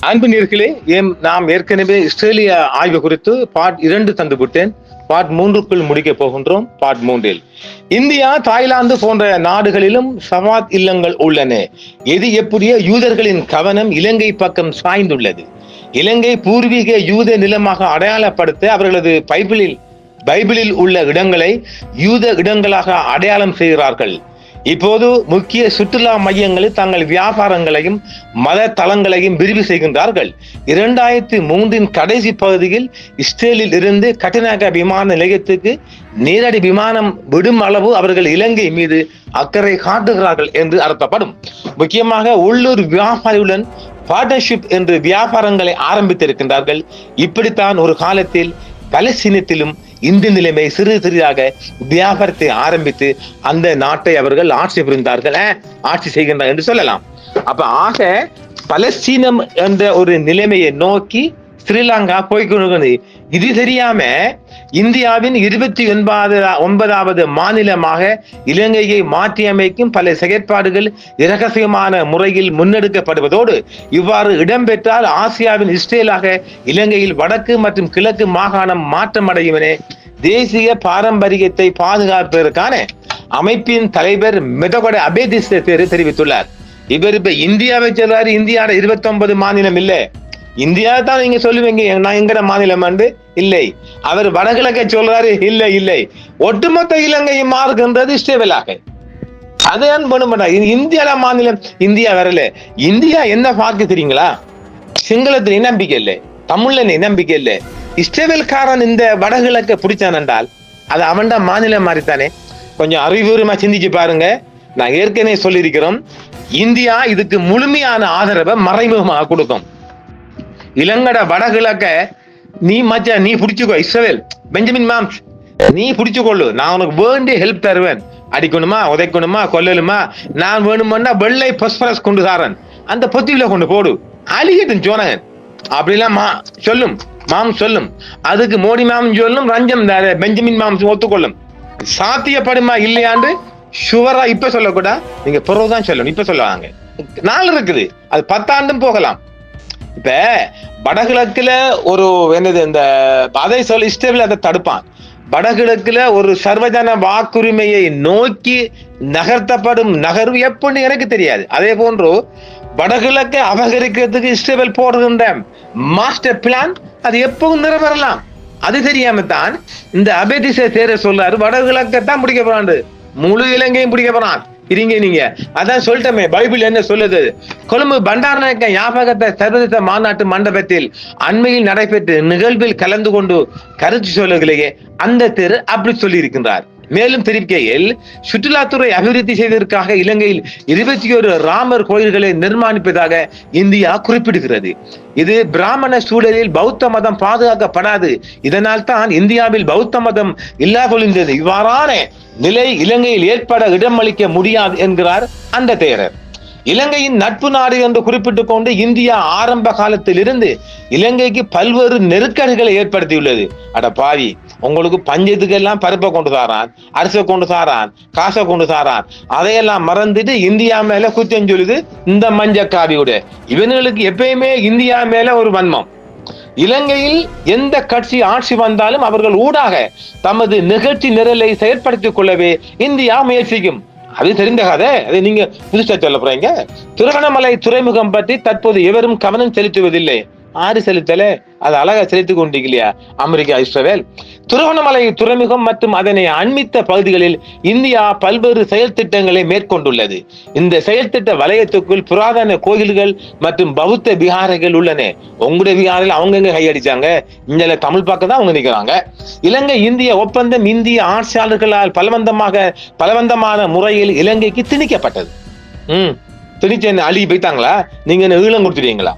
அன்பு நேர்களே, நாம் ஏற்கனவே இஸ்ரேலிய ஆய்வு குறித்து பார்ட் 2 தந்துவிட்டேன். பார்ட் 3க்குள் முடிக்க போகின்றோம். பார்ட் 3ல் இந்தியா, தாய்லாந்து போன்ற நாடுகளிலும் சவாத் இல்லங்கள் உள்ளன. எது எப்படியோ யூதர்களின் கவனம் இலங்கை பக்கம் சாய்ந்துள்ளது. இலங்கை பூர்வீக யூத நிலமாக அடையாளப்படுத்த அவர்களது பைபிளில் உள்ள இடங்களை யூத இடங்களாக அடையாளம் செய்கிறார்கள். இப்போது முக்கிய சுற்றுலா மையங்களில் தங்கள் வியாபாரங்களையும் மத தளங்களையும் விரிவு செய்கின்றார்கள். 2003 கடைசி பகுதியில் இஸ்ரேலில் இருந்து கட்டுநாயக்க விமான நிலையத்துக்கு நேரடி விமானம் விடும் அளவு அவர்கள் இலங்கை மீது அக்கறை காட்டுகிறார்கள் என்று அர்த்தப்படும். முக்கியமாக உள்ளூர் வியாபாரிகளுடன் பார்ட்னர்ஷிப் என்று வியாபாரங்களை ஆரம்பித்திருக்கின்றார்கள். இப்படித்தான் ஒரு காலத்தில் பலஸ்தீனத்திலும் இந்த நிலைமை சிறு சிறிதாக வியாபாரத்தை ஆரம்பித்து அந்த நாட்டை அவர்கள் ஆட்சி புரிந்தார்கள், ஆட்சி செய்கின்றார் என்று சொல்லலாம். ஆக பலஸ்தீனம் என்ற ஒரு நிலைமையை நோக்கி ஸ்ரீலங்கா போய்கொண்டு, இது தெரியாம இந்தியாவின் 29வது மாநிலமாக இலங்கையை மாற்றியமைக்கும் பல செயற்பாடுகள் இரகசியமான முறையில் முன்னெடுக்கப்படுவதோடு, இவ்வாறு இடம்பெற்றால் ஆசியாவின் இஸ்ரேலாக இலங்கையில் வடக்கு மற்றும் கிழக்கு மாகாணம் மாற்றமடையும் என தேசிய பாரம்பரியத்தை பாதுகாப்பதற்கான அமைப்பின் தலைவர் மெதகொட அபேதிஸ் தெரிவித்துள்ளார். இவர் இப்ப இந்தியாவை சொல்றாரு. இந்தியாவோட 29 மாநிலம் இல்லை, இந்தியா தான் நீங்க சொல்லுவீங்க நான் எங்கட மாநிலம் என்று இல்லை. அவர் வடகிழக்கை சொல்றாரு, இல்லை ஒட்டுமொத்த இலங்கையை மாறுகின்றது இஸ்ரேலாக. அதான் பண்ணுமாட்டா இந்தியால மாநிலம். இந்தியா வரல. இந்தியா என்ன பார்க்க தெரியுங்களா? சிங்களத்துல நம்பிக்கை இல்லை, தமிழ்ல நம்பிக்கை இல்லை. இஸ்ரேல்காரன் இந்த வடகிழக்கை பிடிச்சான் என்றால் அது அவன்டா மாநிலம் மாறித்தானே. கொஞ்சம் அறிவுபூர்வமா சிந்திச்சு பாருங்க. நான் ஏற்கனவே சொல்லியிருக்கிறோம், இந்தியா இதுக்கு முழுமையான ஆதரவை மறைமுகமாக கொடுக்கும். இலங்கட வடகிழக்க நீ பிடிச்சுக்கோ. இஸ்ரேல் பெஞ்சமின் மாம்ஸ் நீ பிடிச்சுக்கொள்ளு, நான் உனக்கு வேண்டிய ஹெல்ப் தருவேன். அடிக்கணுமா, உதைக்கணுமா, கொல்லலுமா, நான் வேணுமென்னா வெள்ளை பொஸ்பரஸ் கொண்டு தாரன், அந்த பொத்தியில கொண்டு போடு, அழிகட்டும் சோனகன் அப்படிலாம் சொல்லும். சொல்லும். அதுக்கு மோடி மாமன் சொல்லும், ரஞ்சம் பெஞ்சமின் மாம்ஸ் ஒத்துக்கொள்ளும். சாத்தியப்படுமா இல்லையாண்டு ஷுவரா இப்ப சொல்லக்கூடா, நீங்க பிறகுதான் சொல்லணும். இப்ப சொல்லுவாங்க, நாள் இருக்குது, அது 10 ஆண்டும் போகலாம். இப்ப வடகிழக்குல ஒரு என்னது இந்த அதை சொல்லி இஸ்ரேல் அதை தடுப்பான். வடகிழக்குல ஒரு சர்வஜன வாக்குரிமையை நோக்கி நகர்த்தப்படும் நகர்வு எப்படி எனக்கு தெரியாது. அதே போன்று வடகிழக்கை அபகரிக்கிறதுக்கு இஸ்ரேல் போடுகின்ற மாஸ்டர் பிளான் அது எப்பவும் நிறைவேறலாம். அது தெரியாம தான் இந்த அபேதிச தேர சொல்றாரு, வடகிழக்கத்தான் பிடிக்க போறான், முழு இலங்கையும் பிடிக்க போறான். இருங்க நீங்க அதான் சொல்லிட்டமே, பைபிள் என்ன சொல்லுது? கொழும்பு பண்டாரநாயக்க ஞாபகத்தை சர்வதேச மாநாட்டு மண்டபத்தில் அண்மையில் நடைபெற்ற நிகழ்வில் கலந்து கொண்டு கருத்து சொல்லுகளையே அந்த தெரு அப்படி சொல்லி இருக்கின்றார். மேலும் தெரிவிக்கையில், சுற்றுலாத்துறை அபிவிருத்தி செய்வதற்காக இலங்கையில் 21 ராமர் கோயில்களை நிர்மாணிப்பதாக இந்தியா குறிப்பிடுகிறது. இது பிராமண சூழலில் பௌத்த மதம் பாதுகாக்கப்படாது, இதனால் தான் இந்தியாவில் பௌத்த மதம் இல்லாதொழிந்தது. இவ்வாறான நிலை இலங்கையில் ஏற்பட இடமளிக்க முடியாது என்கிறார் அந்த தேரர். இலங்கையின் நட்பு நாடு என்று குறிப்பிட்டுக் கொண்டு இந்தியா ஆரம்ப காலத்தில் இருந்து இலங்கைக்கு பல்வேறு நெருக்கடிகளை ஏற்படுத்தியுள்ளது. அட பாவி, உங்களுக்கு பஞ்சத்துக்கு எல்லாம் பருப்பை கொண்டு தாரான், அரிசை கொண்டு தாரான், காசை கொண்டு தாரான், அதையெல்லாம் மறந்துட்டு இந்தியா மேல குற்றம் சொல்லுது இந்த மஞ்சக்காவியோட. இவனுங்களுக்கு எப்பயுமே இந்தியா மேல ஒரு வன்மம். இலங்கையில் எந்த கட்சி ஆட்சி வந்தாலும் அவர்கள் ஊடாக தமது நிகழ்ச்சி நிரலை செயற்படுத்திக் கொள்ளவே இந்தியா முயற்சிக்கும். அது தெரிந்த கதை, அதை நீங்க புதுசா சொல்ல போறீங்க. திருவண்ணாமலை துறைமுகம் பற்றி தற்போது எவரும் கவனம் செலுத்துவதில்லை. ஆறு செலுத்தல, அது அழகா செலுத்திக் கொண்டிருக்கலையா அமெரிக்கா, இஸ்ரேல். திருவண்ணாமலை துறைமுகம் மற்றும் அதனை அண்மித்த பகுதிகளில் இந்தியா பல்வேறு செயல் திட்டங்களை மேற்கொண்டுள்ளது. இந்த செயல் திட்ட வலயத்துக்குள் புராதன கோயில்கள் மற்றும் பௌத்த விகாரைகள் உள்ளன. உங்களுடைய விகாரில் அவங்க எங்க கையடிச்சாங்க? இங்க தமிழ் பக்கம் தான் அவங்க நிற்கிறாங்க. இலங்கை இந்திய ஒப்பந்தம் இந்திய ஆட்சியாளர்களால் பலவந்தமான முறையில் இலங்கைக்கு திணிக்கப்பட்டது. திணிச்சு என்ன அழுகி போய்த்தாங்களா? நீங்க என்ன ஈழம் கொடுத்துட்டீங்களா?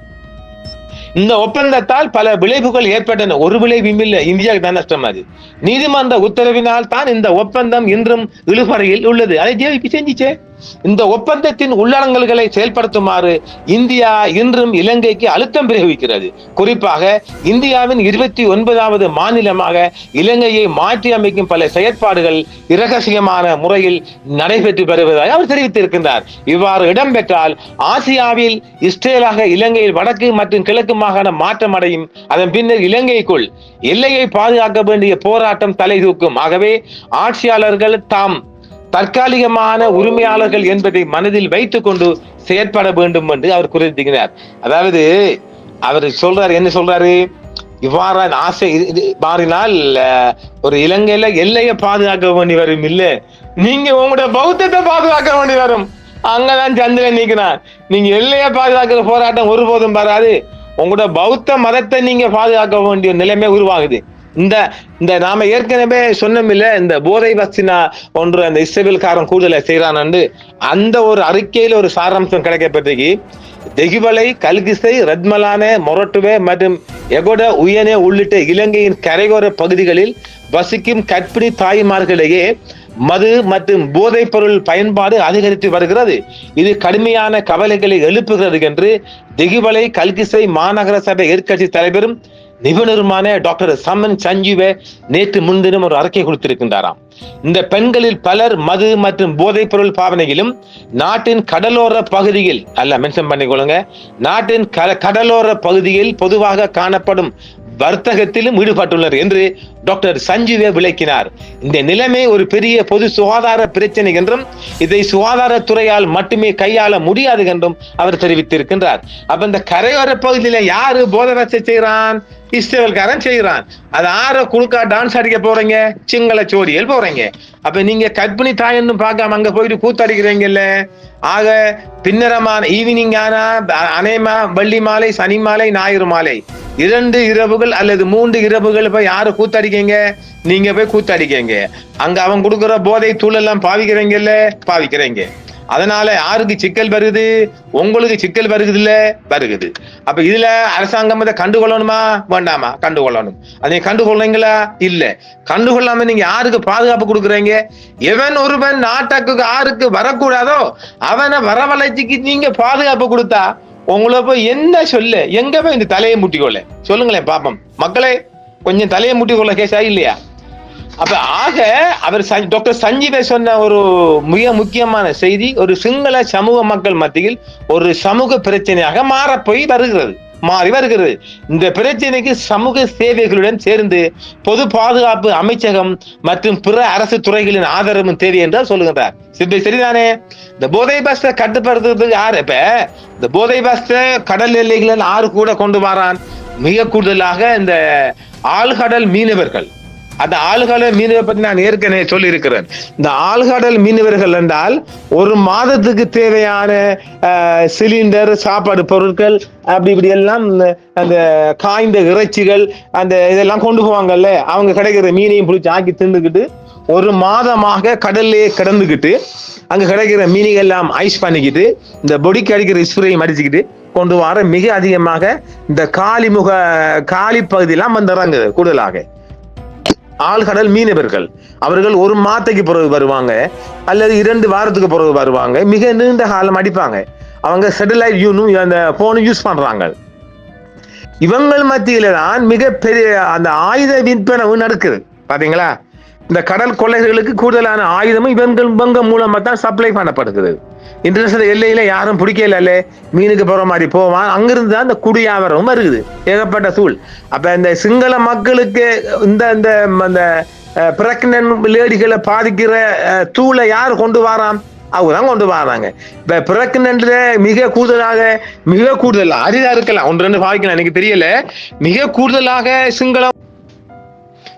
இந்த ஒப்பந்தத்தால் பல விளைவுகள் ஏற்பட்டன. ஒரு விளைவும் இல்லை, இந்தியாவுக்கு தான் நஷ்டம். அது நீதிமன்ற உத்தரவினால் தான் இந்த ஒப்பந்தம் இன்றும் இழுபறையில் உள்ளது. அதை ஜேவிபி செஞ்சிச்சே. இந்த ஒப்பந்தத்தின் உள்ளடங்கல்களை செயல்படுத்துமாறு இந்தியா இன்றும் இலங்கைக்கு அழுத்தம் பிரயோகிக்கிறது. குறிப்பாக இந்தியாவின் 29வது மாநிலமாக இலங்கையை மாற்றி அமைக்கும் பல செயற்பாடுகள் இரகசியமான முறையில் நடைபெற்று வருவதாக அவர் தெரிவித்திருக்கின்றார். இவ்வாறு இடம்பெற்றால் ஆசியாவில் இஸ்ரேலாக இலங்கையில் வடக்கு மற்றும் கிழக்கு மாகாணம் மாற்றம் அடையும். அதன் பின்னர் இலங்கைக்குள் எல்லையை பாதுகாக்க வேண்டிய போராட்டம் தலை தூக்கும். ஆகவே ஆட்சியாளர்கள் தாம் தற்காலிகமான உரிமையாளர்கள் என்பதை மனதில் வைத்துக் கொண்டு செயற்பட வேண்டும் என்று அவர் குறிப்பிடுகிறார். அதாவது அவர் சொல்றாரு, என்ன சொல்றாரு, இவ்வாறான ஆசை மாறினால் ஒரு இலங்கையில எல்லையை பாதுகாக்க வேண்டி வரும். இல்ல, நீங்க உங்களோட பௌத்தத்தை பாதுகாக்க வேண்டி வரும். அங்கதான் சந்திரன் நீக்கிறான். நீங்க எல்லையை பாதுகாக்கிற போராட்டம் ஒருபோதும் வராது. உங்களோட பௌத்த மதத்தை நீங்க பாதுகாக்க வேண்டிய நிலைமை உருவாகுது. இந்த நாம ஏற்கனவே சொன்னமில்ல, இந்த போதை வஸ்தினா ஒன்று அந்த இஸ்ரேல்காரன் கூடுதலை செய்யறான். அந்த ஒரு அறிக்கையில ஒரு சாராம்சம் கிடைக்கப்பட்டிருக்கு. தெகிவலை, கல்கிசை, ரத்மலானே, மொரட்டுவே மற்றும் எகொட உயனே உள்ளிட்ட இலங்கையின் கரையோர பகுதிகளில் வசிக்கும் கற்பிணி தாய்மார்களிடையே மது மற்றும் போதைப் பொருள் பயன்பாடு அதிகரித்து வருகிறது. இது கடுமையான கவலைகளை எழுப்புகிறது என்று தெகிவலை கல்கிசை மாநகர சபை எதிர்க்கட்சி தலைவரும் நிபுணருமான டாக்டர் சமன் சஞ்சீவ நேற்று முன்தினம் ஒரு அறிக்கை கொடுத்திருக்கின்றாராம். இந்த பெண்களில் பலர் மது மற்றும் போதைப் பொருள் பாவனையிலும் நாட்டின் கடலோர பகுதியில் மென்ஷன் பண்ணிக்கொள்ளுங்க, நாட்டின் கடலோர பகுதியில் பொதுவாக காணப்படும் வர்த்தகத்திலும் ஈடுபட்டுள்ளனர் என்று டாக்டர் சஞ்சீவ விளக்கினார். இந்த நிலைமை ஒரு பெரிய பொது சுகாதார பிரச்சனை என்றும் இதை சுகாதாரத்துறையால் மட்டுமே கையாள முடியாது என்றும் அவர் தெரிவித்திருக்கின்றார். அப்ப இந்த கரையோர பகுதியில யாரு போதை வச்சு செய்யறான்? இஸ்ரேல்காரன் செய்யறான். அது ஆற குழுக்கா டான்ஸ் அடிக்க போறீங்க, சிங்கள சோடியல் போறீங்க. அப்ப நீங்க கற்பிணி தாயன்னு பார்க்காம அங்க போயிட்டு கூத்தடிக்கிறீங்கல்ல. ஆக பின்னரமான ஈவினிங் ஆனா அநேமா வெள்ளி மாலை, சனி மாலை, ஞாயிறு மாலை 2 இரவுகள் அல்லது 3 இரவுகள் போய் யாரு கூத்தடிக்கீங்க? நீங்க போய் கூத்தடிக்கீங்க. அங்க அவன் கொடுக்குற போதை தூள் எல்லாம் பாவிக்கிறீங்க. அதனால யாருக்கு சிக்கல் வருது? உங்களுக்கு சிக்கல் வருகுது இல்ல, வருகுது. அப்ப இதுல அரசாங்கம் அதை கண்டுகொள்ளணுமா வேண்டாமா? கண்டுகொள்ளணும். அதை கண்டுகொள்றீங்களா? இல்ல. கண்டுகொள்ளாம நீங்க யாருக்கு பாதுகாப்பு கொடுக்குறீங்க? எவன் ஒருவன் நாட்டுக்கு யாருக்கு வரக்கூடாதோ அவனை வரவழைச்சிக்கு நீங்க பாதுகாப்பு கொடுத்தா உங்களை போய் என்ன சொல்ல, எங்க போய் இந்த தலையை முட்டிக்கொள்ள சொல்லுங்களேன் பாப்போம். மக்களே, கொஞ்சம் தலையை முட்டிக்கொள்ள கேஸா இல்லையா? அப்ப ஆக அவர் டாக்டர் சஞ்சீவ சொன்ன ஒரு மிக முக்கியமான செய்தி, ஒரு சிங்கள சமூக மக்கள் மத்தியில் ஒரு சமூக பிரச்சனையாக மாறி வருகிறது. இந்த பிரச்சனைக்கு சமூக சேவைகளுடன் சேர்ந்து பொது பாதுகாப்பு அமைச்சகம் மற்றும் பிற அரசு துறைகளின் ஆதரவும் தேவை என்றால் சொல்லுகின்றார். சரிதானே? இந்த போதை பஸ்ட கட்டுப்படுத்துறதுக்கு யாரு? இப்ப இந்த போதை பஸ்ட கடல் எல்லைகளில் ஆறு கூட கொண்டு வரான். மிக கூடுதலாக இந்த ஆழ்கடல் மீனவர்கள். அந்த ஆழ்கடல் மீனவை பத்தி நான் ஏற்கனவே சொல்லி இருக்கிறேன். இந்த ஆழ்கடல் மீனவர்கள் என்றால் ஒரு மாதத்துக்கு தேவையான சிலிண்டர், சாப்பாடு பொருட்கள், அப்படி இப்படி எல்லாம் அந்த காய்ந்த இறைச்சிகள் அந்த இதெல்லாம் கொண்டு போவாங்கல்ல. அவங்க கிடைக்கிற மீனையும் பிடிச்சி ஆக்கி தின்னுக்கிட்டு ஒரு மாதமாக கடல்லே கிடந்துக்கிட்டு அங்க கிடைக்கிற மீன்கள் எல்லாம் ஐஸ் பண்ணிக்கிட்டு இந்த பொடிக்கு அடிக்கிற ஸ்ப்ரேயும் அடிச்சுக்கிட்டு கொண்டு வர மிக அதிகமாக இந்த காலி பகுதியெல்லாம் வந்துடுறாங்க. கூடுதலாக ஆழ்கடல் மீனவர்கள் அவர்கள் ஒரு மாதத்துக்கு பிறகு வருவாங்க அல்லது 2 வாரத்துக்கு பிறகு வருவாங்க. மிக நீண்ட காலம் அடிப்பாங்க. அவங்க சேட்டலைட் அந்த போன் யூஸ் பண்றாங்க. இவங்கள் மத்தியில தான் மிக பெரிய அந்த ஆயுத விற்பனை நடக்குது. பாத்தீங்களா? இந்த கடல் கொள்ளைகளுக்கு கூடுதலான ஆயுதமும் இவங்க மூலமா தான் சப்ளை பண்ணப்படுகிறது. இன்டர்நேஷனல் எல்லையில யாரும் பிடிக்கல, மீனுக்கு போற மாதிரி போவான். அங்கிருந்து தான் இந்த குடியாவரம் வருது. ஏகப்பட்ட சூழ். அப்ப இந்த சிங்கள மக்களுக்கு இந்த பிரெக்னன்ட் லேடிகளை பாதிக்கிற தூளை யார் கொண்டு வரான்? அவங்கதான் கொண்டு வராங்க. இப்ப பிரெக்னன்ட்ல மிக கூடுதலாக அரிதா இருக்கலாம், 1-2 பாதிக்கலாம், எனக்கு தெரியல. மிக கூடுதலாக சிங்களம்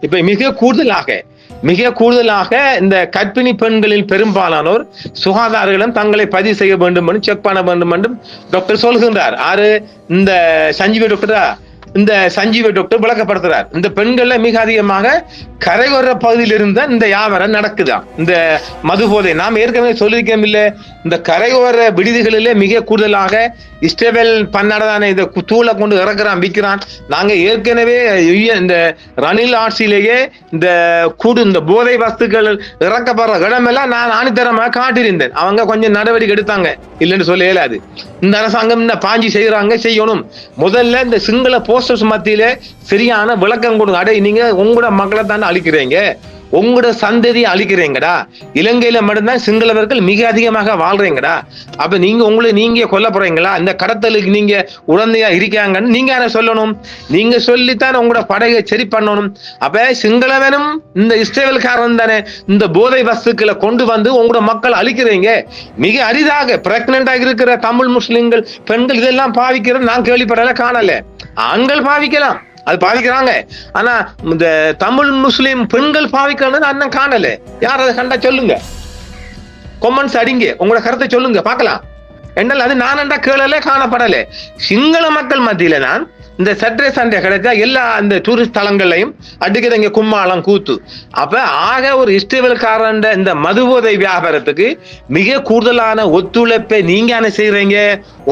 இப்ப மிக கூடுதலாக இந்த கர்ப்பிணி பெண்களில் பெரும்பாலானோர் சுகாதாரங்களும் தங்களை பதிவு செய்ய வேண்டும், செக் பண்ண வேண்டும் என்றும் டாக்டர் சொல்கின்றார். ஆறு இந்த சஞ்சீவ டாக்டரா இந்த சஞ்சீவ டாக்டர் விளக்கப்படுத்துறார். இந்த பெண்கள்ல மிக அதிகமாக கரையோர பகுதியில் இருந்த இந்த வியாபாரம் நடக்குதான், இந்த மது போதை. நாம் ஏற்கனவே சொல்லியிருக்கோம் இல்ல, இந்த கரையோர விடுதிகளிலே மிக கூடுதலாக இஸ்ரேல் பன்னாடான இந்த தூளை கொண்டு இறக்குறான், விற்கிறான். நாங்க ஏற்கனவே இந்த ரணில் ஆட்சியிலேயே இந்த போதை வஸ்துக்கள் இறக்கப்படுற இடமெல்லாம் நான் ஆணித்தரமாக காட்டியிருந்தேன். அவங்க கொஞ்சம் நடவடிக்கை எடுத்தாங்க, இல்லைன்னு சொல்ல இயலாது. இந்த அரசாங்கம் இந்த பாஞ்சி செய்யணும். முதல்ல இந்த சிங்கள போஸ்டர்ஸ் மத்தியில சரியான விளக்கம் கொடுங்க. அடே, நீங்க உங்களோட மக்களை தானே அழிக்கிறீங்க, உங்களோட சந்ததியை அழிக்கிறீங்கடா. இலங்கையில மட்டும்தான் சிங்களவர்கள் மிக அதிகமாக வாழ்றீங்கடா. அப்ப நீங்க கொல்ல போறீங்களா? இந்த கடத்தலுக்கு நீங்க உடந்தையா இருக்காங்கன்னு நீங்க யார சொல்லணும்? நீங்க சொல்லித்தான் உங்களோட படையை சரி பண்ணணும். அப்ப சிங்களவனும் இந்த இஸ்ரேல்காரன் தானே இந்த போதை வஸ்துக்களை கொண்டு வந்து உங்களோட மக்கள் அழிக்கிறீங்க. மிக அரிதாக பிரெக்னென்டாக இருக்கிற தமிழ் முஸ்லிம்கள் பெண்கள் இதெல்லாம் பாவிக்கிறது நான் கேள்விப்படல, காணல. ஆண்கள் பாவிக்கலாம், அது பாவிக்கிறாங்க. ஆனா இந்த தமிழ் முஸ்லிம் பெண்கள் பாவிக்கிறது அண்ணன் காணல. யார் அதை கண்டா சொல்லுங்க, கொமெண்ட்ஸ் அடிங்க, உங்களோட கருத்தை சொல்லுங்க பார்க்கலாம். என்னால் அது நான் கேளல, காணப்படல. சிங்கள மக்கள் மத்தியில நான் இந்த சட்டே சண்டை கிடைச்சா எல்லா இந்த டூரிஸ்ட் தலங்களையும் அடிக்கிற இங்க கும்மாளம் கூத்து. அப்ப ஆக ஒரு இஸ்ரேல்காரன் இந்த மதுபோதை வியாபாரத்துக்கு மிக கூடுதலான ஒத்துழைப்பை நீங்க செய்யறீங்க.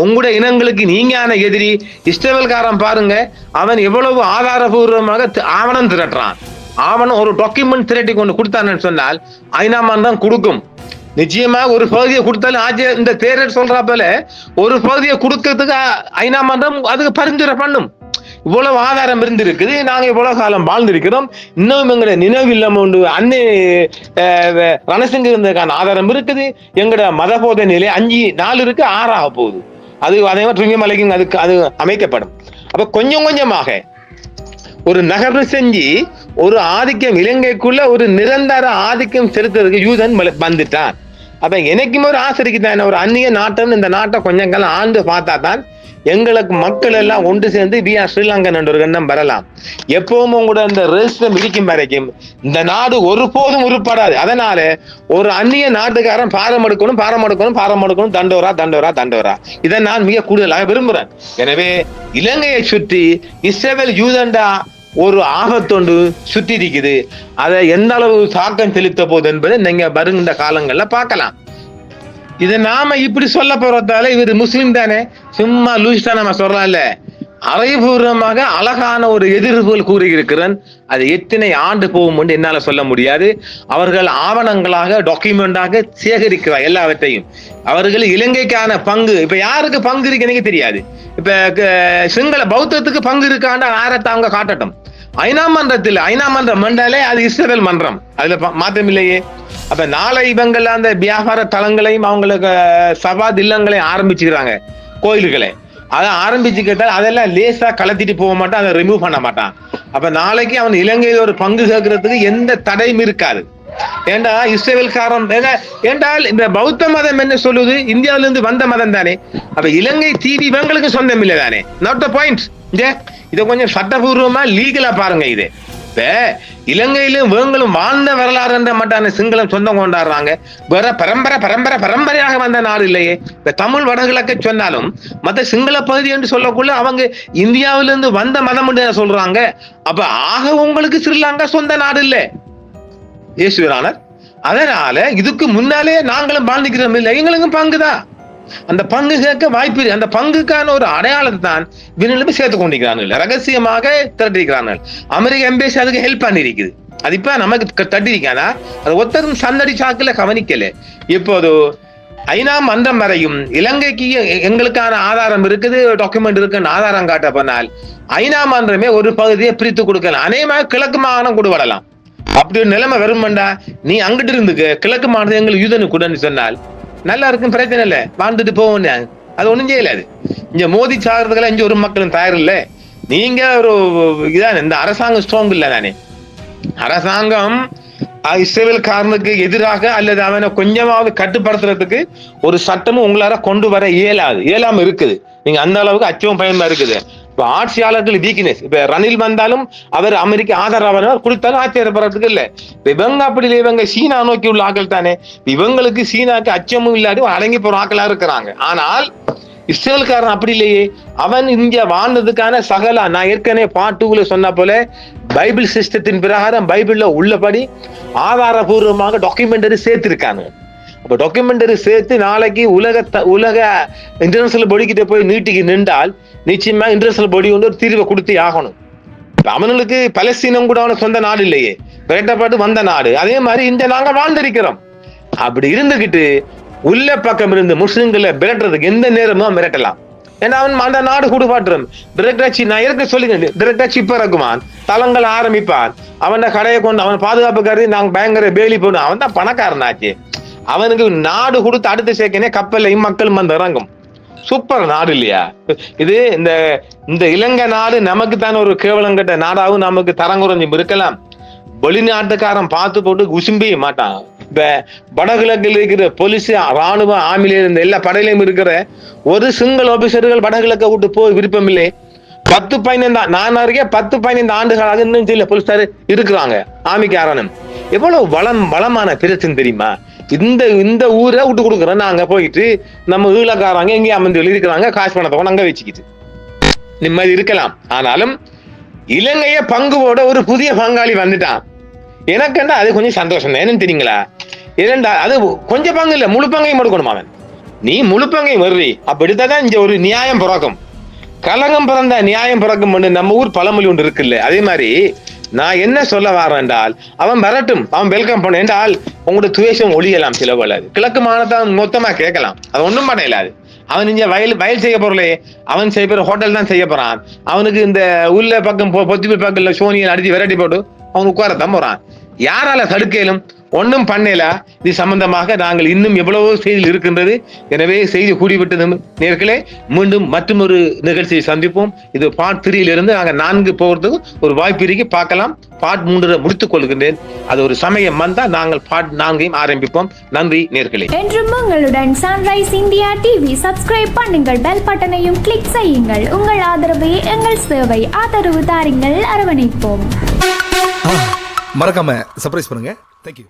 உங்களோட இனங்களுக்கு நீங்க எதிரி. இஸ்ரேல்காரன் பாருங்க, அவன் எவ்வளவு ஆதாரபூர்வமாக ஆவணம் திரட்டுறான். ஆவணம் ஒரு டாக்குமெண்ட் திரட்டி கொண்டு கொடுத்தான்னு சொன்னால் ஐநாமான் தான் கொடுக்கும். நிச்சயமாக ஒரு பகுதியை கொடுத்தாலும் ஆட்சி இந்த தேரர் சொல்றாப்பல ஒரு பகுதியை கொடுக்கறதுக்கு ஐநா மன்றம் அதுக்கு பரிந்துரை பண்ணும். இவ்வளவு ஆதாரம் இருந்திருக்குது, நாங்க இவ்வளவு காலம் வாழ்ந்திருக்கிறோம், இன்னும் எங்களுடைய நினைவு இல்லாம உண்டு அன்னை ரணசிங்க இருந்ததுக்கான ஆதாரம் இருக்குது. எங்களோட மத போதை நிலை 5 இருக்கு, 6 ஆக போகுது. அது அதே மாதிரி துங்கமலைக்கும் அதுக்கு அது அமைக்கப்படும். அப்ப கொஞ்சம் கொஞ்சமாக ஒரு நகர்வு செஞ்சு ஒரு ஆதிக்கம் இலங்கைக்குள்ள ஒரு நிரந்தர ஆதிக்கம் செலுத்துறதுக்கு யூதன் வந்துட்டான். அப்ப எனக்குமே ஒரு ஆசை இருக்குதான், ஒரு அந்நிய நாட்டம் இந்த நாட்டை கொஞ்சம் காலம் ஆண்டு பார்த்தா தான் எங்களுக்கு மக்கள் எல்லாம் ஒன்று சேர்ந்து ஸ்ரீலங்கன் என்ற ஒரு எண்ணம் வரலாம். எப்பவும் உங்களோட இந்த ரெஜிஸ்டம் இருக்கும் வரைக்கும் இந்த நாடு ஒருபோதும் உருப்படாது. அதனால ஒரு அந்நிய நாட்டுக்காரன் பாரம் எடுக்கணும், தண்டோரா இதை நான் மிக கூடுதலாக விரும்புறேன். எனவே இலங்கையை சுற்றி இஸ்ரேல் யூதண்டா ஒரு ஆபத்தொண்டு சுத்தி இருக்குது. அதை எந்த அளவு தாக்கம் செலுத்த போகுது என்பதை நீங்க வருகின்ற காலங்கள்ல பார்க்கலாம். இதை நாம இப்படி சொல்ல போறதால இவர் முஸ்லிம் தானே, சும்மா லூஸ்டா நம்ம சொல்லலாம்ல. அறிவுபூர்வமாக அழகான ஒரு எதிர்ப்புகள் கூறியிருக்கிறேன். அது எத்தனை ஆண்டு போகும் என்று என்னால சொல்ல முடியாது. அவர்கள் ஆவணங்களாக டாக்குமெண்டாக சேகரிக்கிறார் எல்லாவற்றையும். அவர்கள் இலங்கைக்கான பங்கு இப்ப யாருக்கு பங்கு இருக்கு எனக்கு தெரியாது. இப்ப சிங்கள பௌத்தத்துக்கு பங்கு இருக்காண்ட ஆரத்தை அவங்க காட்டட்டும். ஐநா மன்றம் மண்டாலே அது இஸ்ரேல் மன்றம், அதுல மாற்றம் இல்லையே. அப்ப நாளை இவங்கள அந்த வியாபார தலங்களையும் அவங்களுக்கு சபாத் இல்லங்களையும் ஆரம்பிச்சுக்கிறாங்க, கோயில்களை அதை ஆரம்பிச்சு கேட்டால் அதெல்லாம் லேசா கலத்திட்டு போக மாட்டான், அதை ரிமூவ் பண்ண மாட்டான். அப்ப நாளைக்கு அவன் இலங்கையில் ஒரு பங்கு கேட்கறதுக்கு எந்த தடையும் இருக்காது. ஏண்டா இஸ்ரேல்காரன் ஏண்டால் இந்த பௌத்த மதம் என்ன சொல்லுது, இந்தியாவில இருந்து வந்த மதம் தானே. அப்ப இலங்கை தீவி இவங்களுக்கு சொந்தம் இல்லை தானே. Not the point. இதை கொஞ்சம் சட்டபூர்வமா லீகலா பாருங்க. இது இப்ப இலங்கையிலும் இவங்களும் வாழ்ந்த வரலாறு என்ற மட்டான சிங்களம் சொந்தம் கொண்டாடுறாங்க. வேற பரம்பரையாக வந்த நாடு இல்லையே. இப்ப தமிழ் வடகிழக்கை சொன்னாலும் மற்ற சிங்கள பகுதி என்று சொல்லக்குள்ள அவங்க இந்தியாவிலிருந்து வந்த மதம் சொல்றாங்க. அப்ப ஆக உங்களுக்கு ஸ்ரீலங்கா சொந்த நாடு இல்லை இயேசுவரானர். அதனால இதுக்கு முன்னாலே நாங்களும் வாழ்ந்துக்கிறோம் இல்லை, எங்களுக்கும் பங்குதான். அந்த பங்கு கேட்க வாய்ப்பு, அந்த பங்குக்கான ஒரு அடையாளத்தை தான் இவங்களுமே சேர்த்து கொண்டிருக்கிறார்கள், ரகசியமாக திரட்டிருக்கிறார்கள். அமெரிக்க எம்பேசி அதுக்கு ஹெல்ப் பண்ணிருக்குது. அது இப்ப நமக்கு தட்டிருக்கானா, அது ஒருத்தரும் சந்தடி சாக்குல கவனிக்கல. இப்போது ஐநா மன்றம் வரையும் இலங்கைக்கு எங்களுக்கான ஆதாரம் இருக்குது, டாக்குமெண்ட் இருக்குன்னு ஆதாரம் காட்ட போனால் ஐநா மன்றமே ஒரு பகுதியை பிரித்து கொடுக்கலாம். அநேகமாக கிழக்கு மாகாணம் கொடுவிடலாம். அப்படி ஒரு நிலைமை வரும்டா, நீ அங்கிட்டு இருந்து கிழக்கு மாகாணத்தை எங்களுக்கு யூதனு கூடன்னு சொன்னால் நல்லா இருக்கும், பிரச்சனை இல்லை, வாழ்ந்துட்டு போவோம். அது ஒண்ணும் செய்யலாது. இங்க மோதி சாகிறதுக்கெல்லாம் இங்க ஒரு மக்களும் தயார் இல்லை. நீங்க ஒரு இதான் இந்த அரசாங்கம் ஸ்ட்ராங் இல்லை தானே. அரசாங்கம் இஸ்ரேல்காரனுக்கு எதிராக அல்லது அவனை கொஞ்சமாவது கட்டுப்படுத்துறதுக்கு ஒரு சட்டமும் உங்களால கொண்டு வர இயலாம இருக்குது. நீங்க அந்த அளவுக்கு அச்சம் பயமா இருக்குது. இப்ப ஆட்சியாளர்கள் வீக்னஸ். இப்ப ரணில் வந்தாலும் அவர் அமெரிக்க ஆதரவாளர் கொடுத்தாலும் ஆச்சரியப்படுறதுக்கு இல்லை. இவங்க அப்படி இல்லை, இவங்க சீனா நோக்கி உள்ள ஆக்கள் தானே. இவங்களுக்கு சீனாக்கு அச்சமும் இல்லாது அடங்கி போற ஆக்களா இருக்கிறாங்க. ஆனால் இஸ்ரேல்காரன் அப்படி இல்லையே. அவன் இங்க வாழ்ந்ததுக்கான சகல, நான் ஏற்கனவே பார்ட் 2ல சொன்ன போல பைபிள் சிஸ்டத்தின் பிரகாரம் பைபிள்ல உள்ளபடி ஆதாரபூர்வமாக டாக்குமெண்டரி சேர்த்திருக்காங்க. அப்ப டாக்குமெண்டரி சேர்த்து நாளைக்கு உலக இன்டர்நேஷனல் பொடிக்கிட்ட போய் நீட்டிக்கு நின்றால் நிச்சயமா இன்டர்நேஷனல் பொடி வந்து ஒரு தீர்வை கொடுத்து ஆகணும். அவனுக்கு பலஸ்தீனம் கூட அவனுக்கு சொந்த நாடு இல்லையே, விரட்டப்பட்டு வந்த நாடு. அதே மாதிரி இந்த நாங்க வாழ்ந்திருக்கிறோம். அப்படி இருந்துகிட்டு உள்ள பக்கம் இருந்து முஸ்லிம்களை விரட்டுறதுக்கு எந்த நேரமும் மிரட்டலாம். ஏன்னா அவன் அந்த நாடு கூடுபாட்டுறோம். டிரெக்டாச்சி நான் இருக்க சொல்லுங்க, டிரெக்டாச்சி இப்ப இருக்குமான் தளங்கள் ஆரம்பிப்பான். அவன் கடையை கொண்டு அவன் பாதுகாப்பு கருதி நாங்க பயங்கர பேலி போடும். அவன் தான் பணக்காரனாச்சு. அவனுக்கு நாடு கொடுத்து அடுத்த சேர்க்கனே கப்பல்லையும் மக்களும் வந்து இறங்கும். சூப்பர் நாடு இல்லையா இது? இந்த இலங்கை நாடு நமக்கு தானே ஒரு கேவலம் கட்ட நாடாவும் நமக்கு தரங்குறைஞ்சும் இருக்கலாம். வெளிநாட்டுக்காரன் பார்த்து போட்டு உசும்பே மாட்டான். இப்ப வடகிழக்கில் இருக்கிற போலீஸ், ராணுவ, ஆர்மியில இருந்த எல்லா படையிலையும் இருக்கிற ஒரு சிங்கிள் ஆபீசர்கள் வடகிழக்க விட்டு போய் விருப்பம் இல்லை. 10-15 நான் அறிய 10-15 ஆண்டுகளாக இன்னும் சில போலீஸ்கார் இருக்கிறாங்க ஆர்மிக்காரனும். எவ்வளவு வளமான பிரச்சனை தெரியுமா? இந்த ஊரை விட்டு கொடுக்குறோம் நாங்க போயிட்டு நம்ம ஈழக்காரங்க எங்கேயும் அமர்ந்து இருக்கிறாங்க, காசு பணத்தை அங்க வச்சுக்கிட்டு நிம்மதி இருக்கலாம். ஆனாலும் இலங்கைய பங்கு போட ஒரு புதிய பங்காளி வந்துட்டான். எனக்கு அது கொஞ்சம் சந்தோஷம் தான். என்னன்னு தெரியுங்களா? அது கொஞ்சம் பங்கு இல்ல, முழு பங்கையும் எடுக்கணும். அவன் நீ முழு பங்கையும் வருவி, அப்படித்தான் இங்க ஒரு நியாயம் பிறக்கும். கலகம் பிறந்த நியாயம் பிறக்கும் நம்ம ஊர் பழமொழி ஒன்று இருக்குல்ல, அதே மாதிரி நான் என்ன சொல்ல வரேன் என்றால் அவன் வரட்டும், அவன் வெல்கம் பண்ண என்றால் உங்களோட துவேஷம் ஒழியலாம். சில போல கிழக்கு மாநிலத்தான் மொத்தமா கேட்கலாம், அது ஒண்ணும் பண்ணலாது. அவன் இங்க வயல் செய்ய போறலே, அவன் செய்ய போற ஹோட்டல் தான் செய்ய போறான். அவனுக்கு இந்த உள்ள பக்கம் பொத்திபி பக்கத்துல சோனியை அடிச்சு விரட்டி போட்டு அவன் உட்காரத்தான் போறான். யாரால தடுக்கலும்? ஒன்றும் பண்ணல. இது சம்பந்தமாக நாங்கள் இன்னும் எவ்வளவோ செய்திகள் இருக்கின்றது. எனவே செய்தி கூடிவிட்டது நேர்களே, மீண்டும் மற்றொரு நிகழ்ச்சியை சந்திப்போம். இது பார்ட் 3 இருந்து நாங்கள் 4 போகிறதுக்கு ஒரு வாய்ப்பு இருக்கு, பார்க்கலாம். பார்ட் 3 முடித்துக் கொள்கின்றேன். அது ஒரு சமயம் வந்தா நாங்கள் பார்ட் 4ஐயும் ஆரம்பிப்போம். நன்றி நேர்களே. என்றும் உங்களுடன் சன்ரைஸ் இந்தியா டிவி. சப்ஸ்கிரைப் பண்ணுங்கள், பெல் பட்டனையும் கிளிக் செய்யுங்கள். உங்கள் ஆதரவே எங்கள் சேவை. ஆதரவு தாருங்கள், அரவணைப்போம். மறக்காம சர்ப்ரைஸ் பண்ணுங்க. தேங்க்யூ.